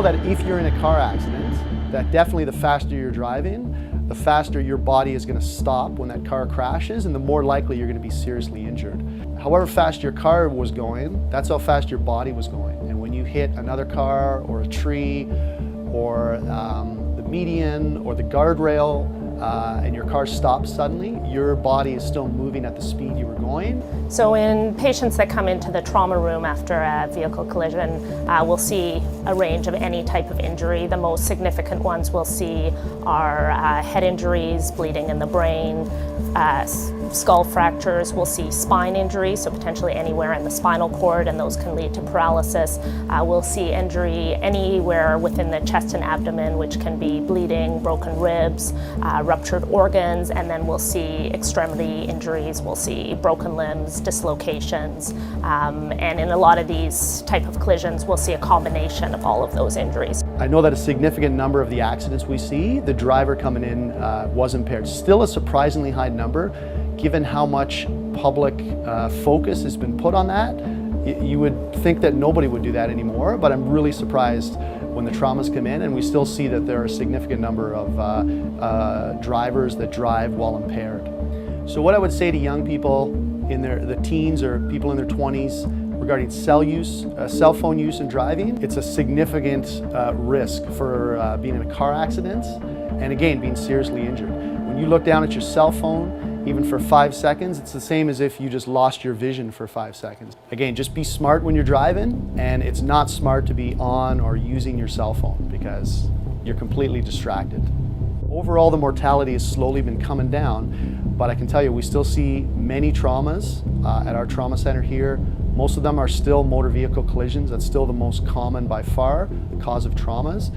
know that if you're in a car accident, that definitely the faster you're driving, the faster your body is going to stop when that car crashes, and the more likely you're going to be seriously injured. However fast your car was going, that's how fast your body was going. And when you hit another car or a tree or the median or the guardrail, and your car stops suddenly, your body is still moving at the speed you were going. So in patients that come into the trauma room after a vehicle collision, we'll see a range of any type of injury. The most significant ones we'll see are head injuries, bleeding in the brain, skull fractures. We'll see spine injuries, so potentially anywhere in the spinal cord, and those can lead to paralysis. We'll see injury anywhere within the chest and abdomen, which can be bleeding, broken ribs, ruptured organs, and then we'll see extremity injuries. We'll see broken limbs, dislocations, and in a lot of these type of collisions, we'll see a combination of all of those injuries. I know that a significant number of the accidents we see, the driver coming in was impaired. Still a surprisingly high number, given how much public focus has been put on that. You would think that nobody would do that anymore, but I'm really surprised when the traumas come in, and we still see that there are a significant number of drivers that drive while impaired. So what I would say to young people in the teens or people in their 20s regarding cell phone use and driving, it's a significant risk for being in a car accident and again being seriously injured. When you look down at your cell phone, even for 5 seconds, it's the same as if you just lost your vision for 5 seconds. Again, just be smart when you're driving, and it's not smart to be on or using your cell phone because you're completely distracted. Overall, the mortality has slowly been coming down, but I can tell you we still see many traumas at our trauma center here. Most of them are still motor vehicle collisions. That's still the most common by far, the cause of traumas.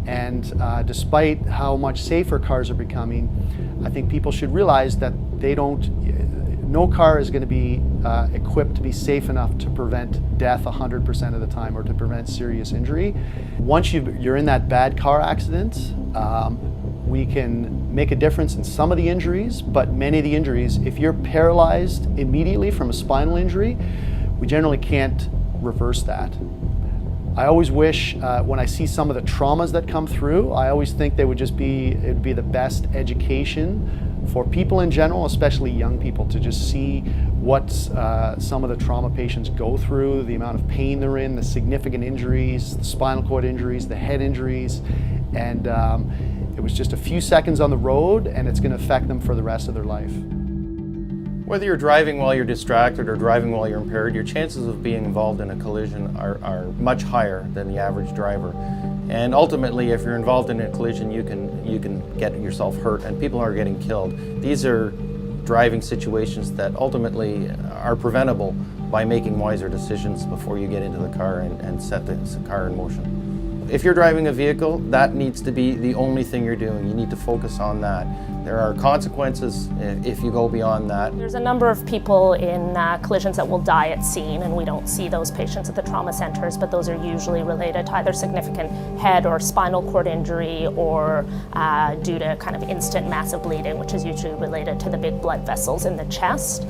And despite how much safer cars are becoming, I think people should realize that no car is going to be equipped to be safe enough to prevent death 100% of the time or to prevent serious injury. Once you're in that bad car accident, we can make a difference in some of the injuries, but many of the injuries, if you're paralyzed immediately from a spinal injury, we generally can't reverse that. I always wish, when I see some of the traumas that come through, I always think it'd be the best education for people in general, especially young people, to just see what some of the trauma patients go through, the amount of pain they're in, the significant injuries, the spinal cord injuries, the head injuries, and it was just a few seconds on the road, and it's going to affect them for the rest of their life. Whether you're driving while you're distracted or driving while you're impaired, your chances of being involved in a collision are much higher than the average driver. And ultimately, if you're involved in a collision, you can get yourself hurt, and people are getting killed. These are driving situations that ultimately are preventable by making wiser decisions before you get into the car and set the car in motion. If you're driving a vehicle, that needs to be the only thing you're doing. You need to focus on that. There are consequences if you go beyond that. There's a number of people in collisions that will die at scene, and we don't see those patients at the trauma centers, but those are usually related to either significant head or spinal cord injury or due to kind of instant massive bleeding, which is usually related to the big blood vessels in the chest.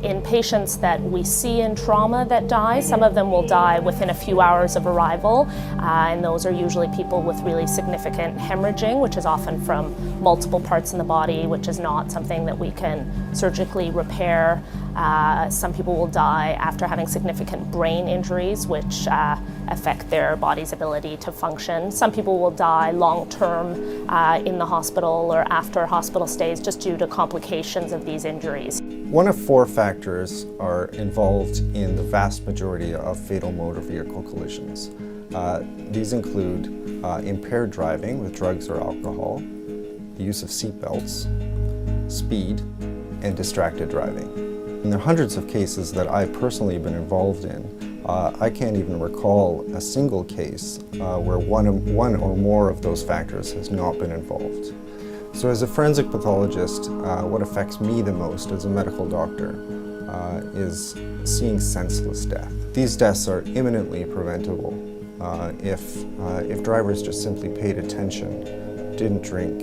In patients that we see in trauma that die, some of them will die within a few hours of arrival, and those are usually people with really significant hemorrhaging, which is often from multiple parts in the body, which is not something that we can surgically repair. Some people will die after having significant brain injuries, which affect their body's ability to function. Some people will die long-term in the hospital or after hospital stays just due to complications of these injuries. One of 4 factors are involved in the vast majority of fatal motor vehicle collisions. These include impaired driving with drugs or alcohol, the use of seat belts, speed, and distracted driving. And there are hundreds of cases that I've personally been involved in. I can't even recall a single case where one or more of those factors has not been involved. So as a forensic pathologist, what affects me the most as a medical doctor is seeing senseless death. These deaths are imminently preventable if drivers just simply paid attention, didn't drink,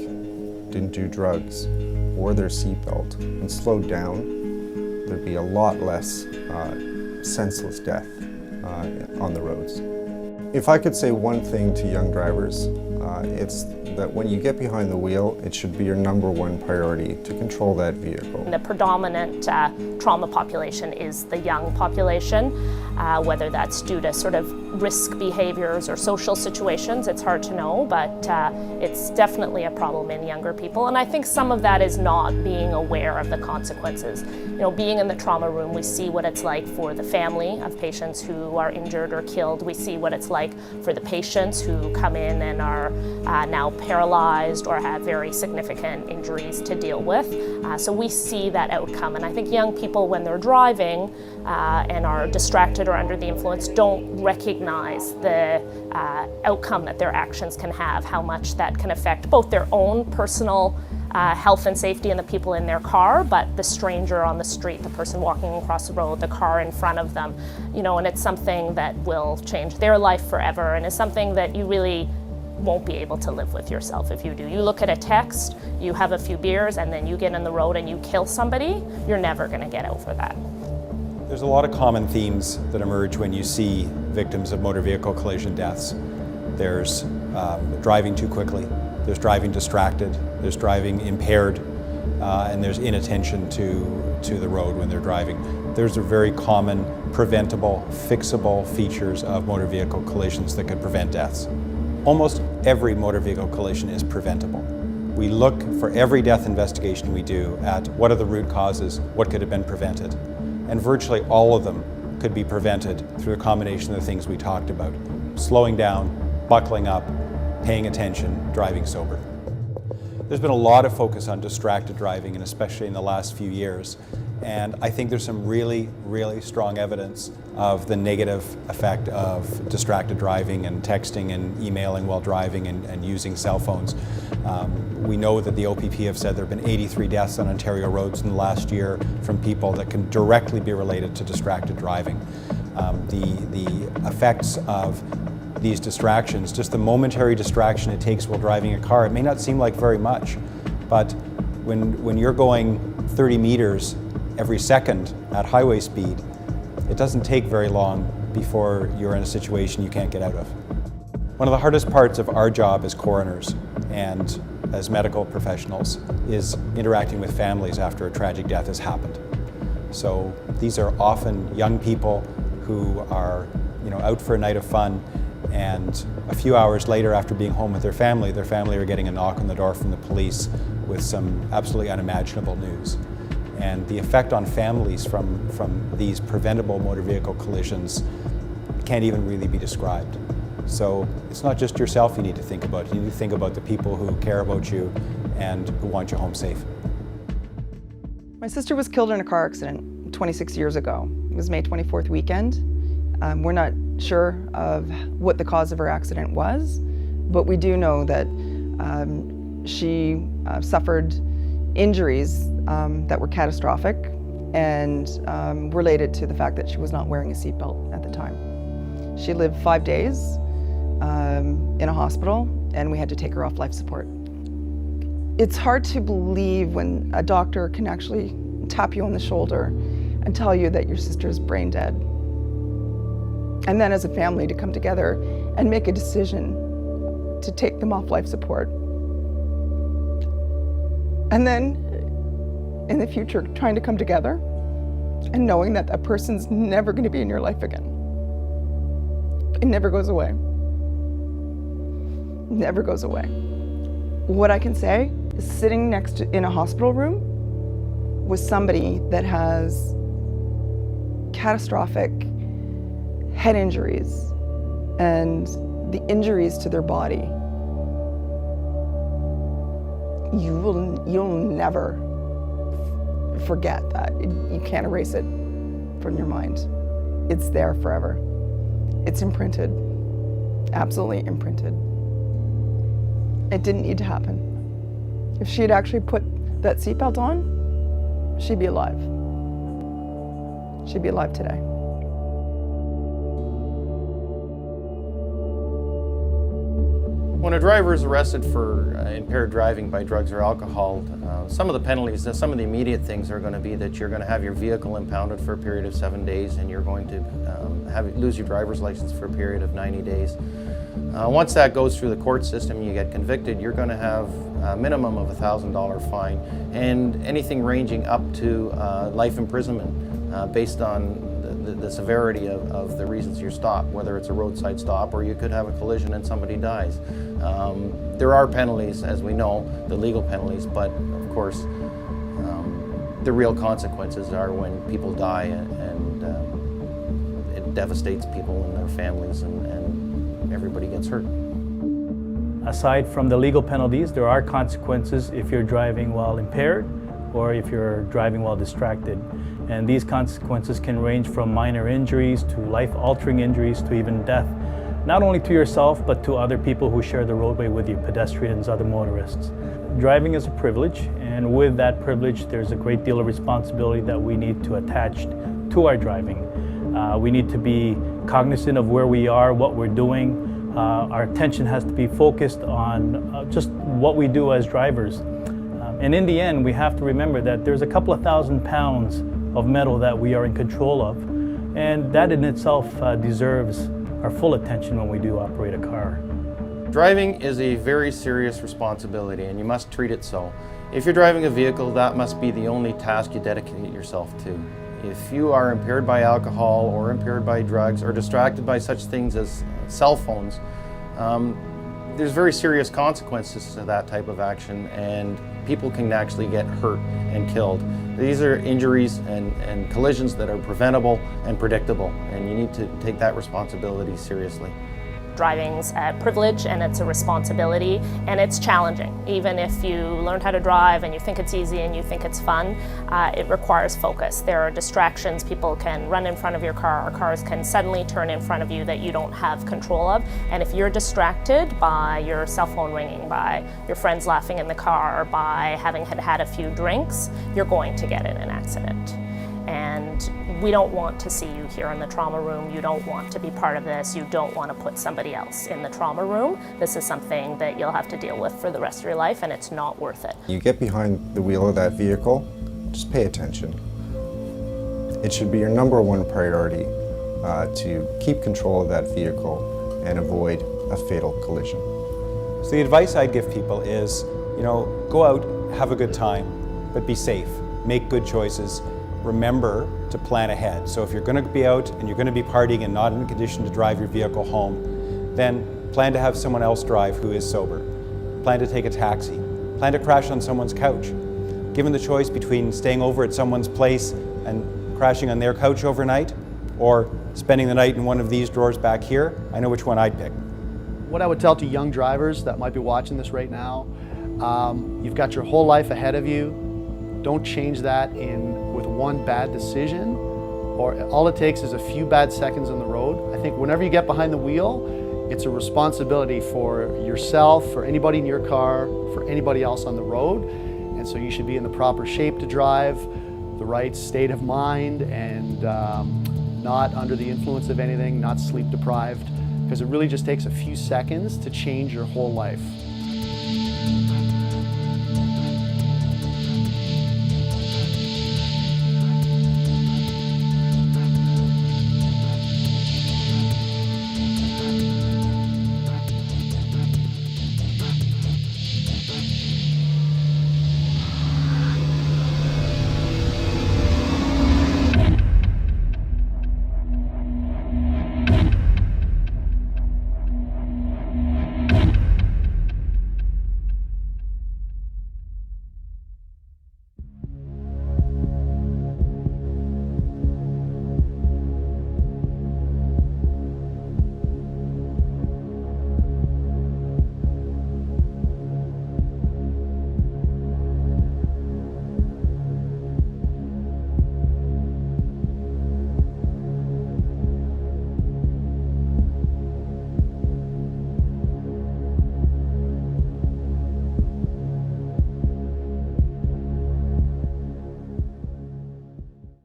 didn't do drugs, wore their seatbelt, and slowed down. There'd be a lot less senseless death on the roads. If I could say one thing to young drivers, it's that when you get behind the wheel, it should be your #1 priority to control that vehicle. The predominant trauma population is the young population, whether that's due to sort of risk behaviors or social situations, it's hard to know, but it's definitely a problem in younger people. And I think some of that is not being aware of the consequences. You know, being in the trauma room, we see what it's like for the family of patients who are injured or killed. We see what it's like for the patients who come in and are now paralyzed or have very significant injuries to deal with. So we see that outcome. And I think young people, when they're driving and are distracted or under the influence, don't recognize the outcome that their actions can have, how much that can affect both their own personal health and safety and the people in their car, but the stranger on the street, the person walking across the road, the car in front of them, you know, and it's something that will change their life forever and is something that you really won't be able to live with yourself if you do. You look at a text, you have a few beers, and then you get in the road and you kill somebody, you're never gonna get over that. There's a lot of common themes that emerge when you see victims of motor vehicle collision deaths. There's driving too quickly, there's driving distracted, there's driving impaired, and there's inattention to the road when they're driving. There's a very common preventable, fixable features of motor vehicle collisions that could prevent deaths. Almost every motor vehicle collision is preventable. We look for every death investigation we do at what are the root causes, what could have been prevented. And virtually all of them could be prevented through a combination of the things we talked about. Slowing down, buckling up, paying attention, driving sober. There's been a lot of focus on distracted driving, and especially in the last few years. And I think there's some really, really strong evidence of the negative effect of distracted driving and texting and emailing while driving and using cell phones. We know that the OPP have said there have been 83 deaths on Ontario roads in the last year from people that can directly be related to distracted driving. The effects of these distractions, just the momentary distraction it takes while driving a car, it may not seem like very much, but when you're going 30 meters every second at highway speed, it doesn't take very long before you're in a situation you can't get out of. One of the hardest parts of our job as coroners and as medical professionals is interacting with families after a tragic death has happened. So these are often young people who are, out for a night of fun, and a few hours later, after being home with their family are getting a knock on the door from the police with some absolutely unimaginable news. And the effect on families from these preventable motor vehicle collisions can't even really be described. So it's not just yourself you need to think about. You need to think about the people who care about you and who want you home safe. My sister was killed in a car accident 26 years ago. It was May 24th weekend. We're not sure of what the cause of her accident was, but we do know that she suffered injuries that were catastrophic and related to the fact that she was not wearing a seatbelt at the time. She lived 5 days in a hospital, and we had to take her off life support. It's hard to believe when a doctor can actually tap you on the shoulder and tell you that your sister's brain dead. And then as a family to come together and make a decision to take them off life support. And then in the future, trying to come together and knowing that that person's never going to be in your life again. It never goes away. Never goes away. What I can say is sitting in a hospital room with somebody that has catastrophic head injuries and the injuries to their body, you'll never forget that. You can't erase it from your mind. It's there forever. It's imprinted, absolutely imprinted. It didn't need to happen. If she had actually put that seatbelt on, she'd be alive. She'd be alive today. When a driver is arrested for impaired driving by drugs or alcohol, some of the penalties, some of the immediate things are going to be that you're going to have your vehicle impounded for a period of 7 days, and you're going to lose your driver's license for a period of 90 days. Once that goes through the court system and you get convicted, you're going to have a minimum of a $1,000 fine and anything ranging up to life imprisonment based on the severity of the reasons you're stopped, whether it's a roadside stop or you could have a collision and somebody dies. There are penalties, as we know, the legal penalties, but of course the real consequences are when people die, and it devastates people and their families, and everybody gets hurt. Aside from the legal penalties, there are consequences if you're driving while impaired or if you're driving while distracted. And these consequences can range from minor injuries to life-altering injuries to even death, not only to yourself but to other people who share the roadway with you, pedestrians, other motorists. Driving is a privilege, and with that privilege there's a great deal of responsibility that we need to attach to our driving. We need to be cognizant of where we are, what we're doing. Our attention has to be focused on just what we do as drivers. And in the end, we have to remember that there's a couple of thousand pounds of metal that we are in control of, and that in itself deserves our full attention when we do operate a car. Driving is a very serious responsibility, and you must treat it so. If you're driving a vehicle, that must be the only task you dedicate yourself to. If you are impaired by alcohol or impaired by drugs or distracted by such things as cell phones, there's very serious consequences to that type of action, and people can actually get hurt and killed. These are injuries and collisions that are preventable and predictable, and you need to take that responsibility seriously. Driving's a privilege and it's a responsibility, and it's challenging. Even if you learned how to drive and you think it's easy and you think it's fun, it requires focus. There are distractions. People can run in front of your car, or cars can suddenly turn in front of you that you don't have control of. And if you're distracted by your cell phone ringing, by your friends laughing in the car, by having had a few drinks, you're going to get in an accident. And we don't want to see you here in the trauma room. You don't want to be part of this. You don't want to put somebody else in the trauma room. This is something that you'll have to deal with for the rest of your life, and it's not worth it. You get behind the wheel of that vehicle, just pay attention. It should be your number one priority to keep control of that vehicle and avoid a fatal collision. So the advice I'd give people is, go out, have a good time, but be safe, make good choices. Remember to plan ahead. So if you're going to be out and you're going to be partying and not in a condition to drive your vehicle home, then plan to have someone else drive who is sober. Plan to take a taxi. Plan to crash on someone's couch. Given the choice between staying over at someone's place and crashing on their couch overnight, or spending the night in one of these drawers back here, I know which one I'd pick. What I would tell to young drivers that might be watching this right now, you've got your whole life ahead of you. Don't change that with one bad decision, or all it takes is a few bad seconds on the road. I think whenever you get behind the wheel, it's a responsibility for yourself, for anybody in your car, for anybody else on the road. And so you should be in the proper shape to drive, the right state of mind, and not under the influence of anything, not sleep deprived, because it really just takes a few seconds to change your whole life.